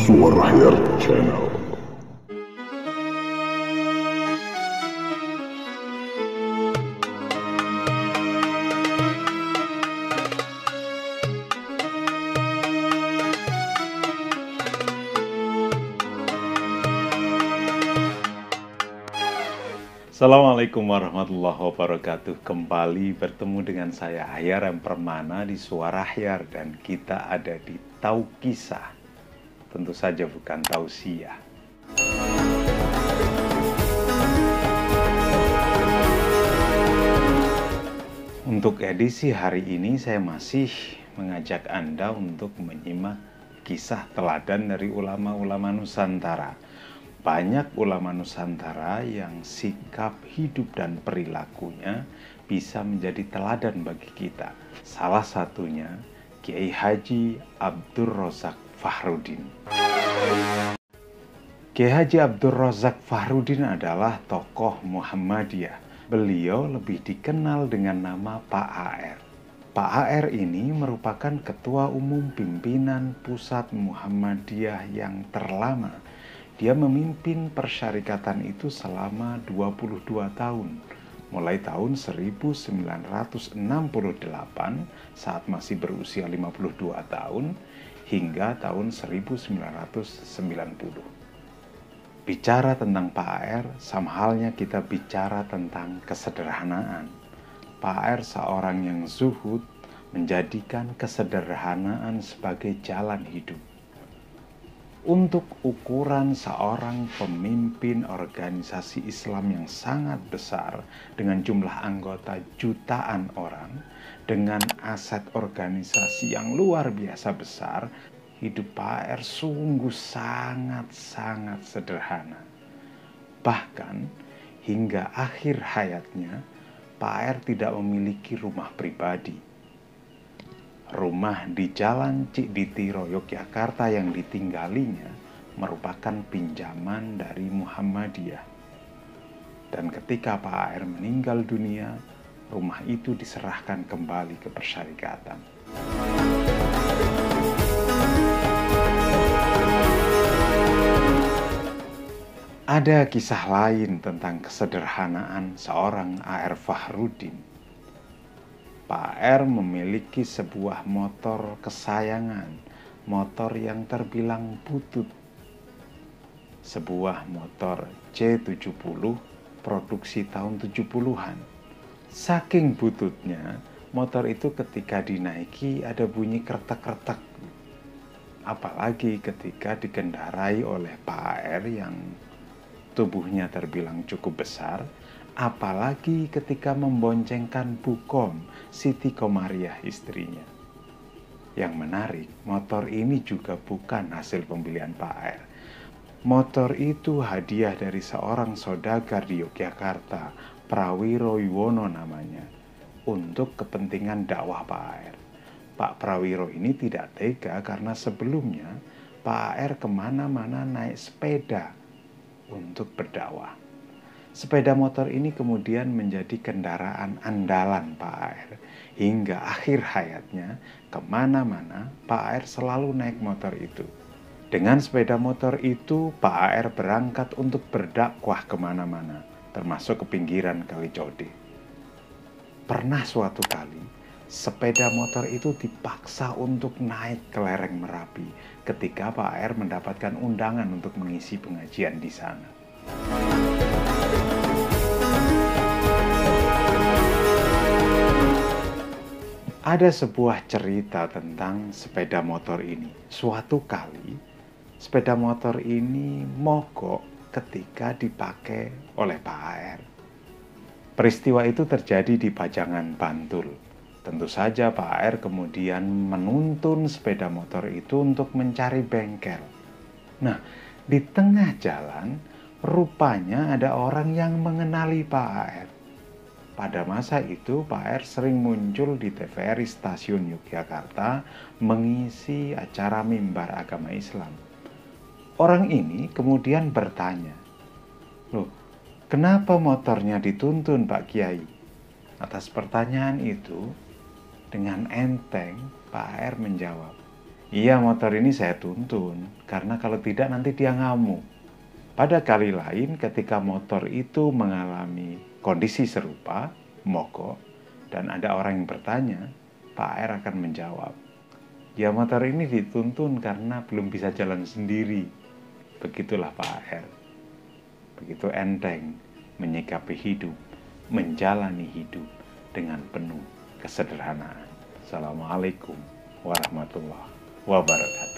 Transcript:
Suara Hair Channel. Assalamualaikum warahmatullahi wabarakatuh. Kembali bertemu dengan saya Ahyar M. Permana di Suara Ahyar, dan kita ada di Tahu Kisah. Tentu saja bukan tausiah. Untuk edisi hari ini saya masih mengajak Anda untuk menyimak kisah teladan dari ulama-ulama Nusantara. Banyak ulama Nusantara yang sikap hidup dan perilakunya bisa menjadi teladan bagi kita. Salah satunya Kiai Haji Abdur Razak Fahrudin. Kiai Haji Abdur Razak Fahrudin adalah tokoh Muhammadiyah. Beliau lebih dikenal dengan nama Pak AR. Pak AR ini merupakan ketua umum pimpinan pusat Muhammadiyah yang terlama. Dia memimpin persyarikatan itu selama 22 tahun, mulai tahun 1968 saat masih berusia 52 tahun hingga tahun 1990. Bicara tentang Pak AR, sama halnya kita bicara tentang kesederhanaan. Pak AR seorang yang zuhud, menjadikan kesederhanaan sebagai jalan hidup. Untuk ukuran seorang pemimpin organisasi Islam yang sangat besar dengan jumlah anggota jutaan orang, dengan aset organisasi yang luar biasa besar, hidup Pak AR sungguh sangat-sangat sederhana. Bahkan hingga akhir hayatnya, Pak AR tidak memiliki rumah pribadi. Rumah di Jalan Cikditiro, Yogyakarta yang ditinggalinya merupakan pinjaman dari Muhammadiyah. Dan ketika Pak AR meninggal dunia, rumah itu diserahkan kembali ke persyarikatan. Ada kisah lain tentang kesederhanaan seorang AR Fahrudin. Pak AR memiliki sebuah motor kesayangan, motor yang terbilang butut. Sebuah motor C70 produksi tahun 70-an. Saking bututnya, motor itu ketika dinaiki ada bunyi kretek-kretek. Apalagi ketika dikendarai oleh Pak AR yang tubuhnya terbilang cukup besar, apalagi ketika memboncengkan Bukom, Siti Komariah istrinya. Yang menarik, motor ini juga bukan hasil pembelian Pak AR. Motor itu hadiah dari seorang saudagar di Yogyakarta, Prawiro Yuwono namanya, untuk kepentingan dakwah Pak AR. Pak Prawiro ini tidak tega karena sebelumnya Pak AR kemana-mana naik sepeda untuk berdakwah. Sepeda motor ini kemudian menjadi kendaraan andalan Pak AR. Hingga akhir hayatnya, kemana-mana Pak AR selalu naik motor itu. Dengan sepeda motor itu, Pak AR berangkat untuk berdakwah kemana-mana, termasuk ke pinggiran Kali Code. Pernah suatu kali, sepeda motor itu dipaksa untuk naik ke lereng Merapi ketika Pak AR mendapatkan undangan untuk mengisi pengajian di sana. Ada sebuah cerita tentang sepeda motor ini. Suatu kali, sepeda motor ini mogok ketika dipakai oleh Pak AR. Peristiwa itu terjadi di Pajangan, Bantul. Tentu saja Pak AR kemudian menuntun sepeda motor itu untuk mencari bengkel. Nah, di tengah jalan, rupanya ada orang yang mengenali Pak AR. Pada masa itu, Pak AR sering muncul di TVRI Stasiun Yogyakarta mengisi acara mimbar agama Islam. Orang ini kemudian bertanya, "Loh, kenapa motornya dituntun Pak Kiai?" Atas pertanyaan itu, dengan enteng Pak AR menjawab, Iya, motor ini saya tuntun, karena kalau tidak nanti dia ngamuk. Pada kali lain ketika motor itu mengalami kondisi serupa, mogok, dan ada orang yang bertanya, Pak R akan menjawab, ya motor ini dituntun karena belum bisa jalan sendiri. Begitulah Pak R. Begitu enteng menyikapi hidup, menjalani hidup dengan penuh kesederhanaan. Assalamualaikum warahmatullahi wabarakatuh.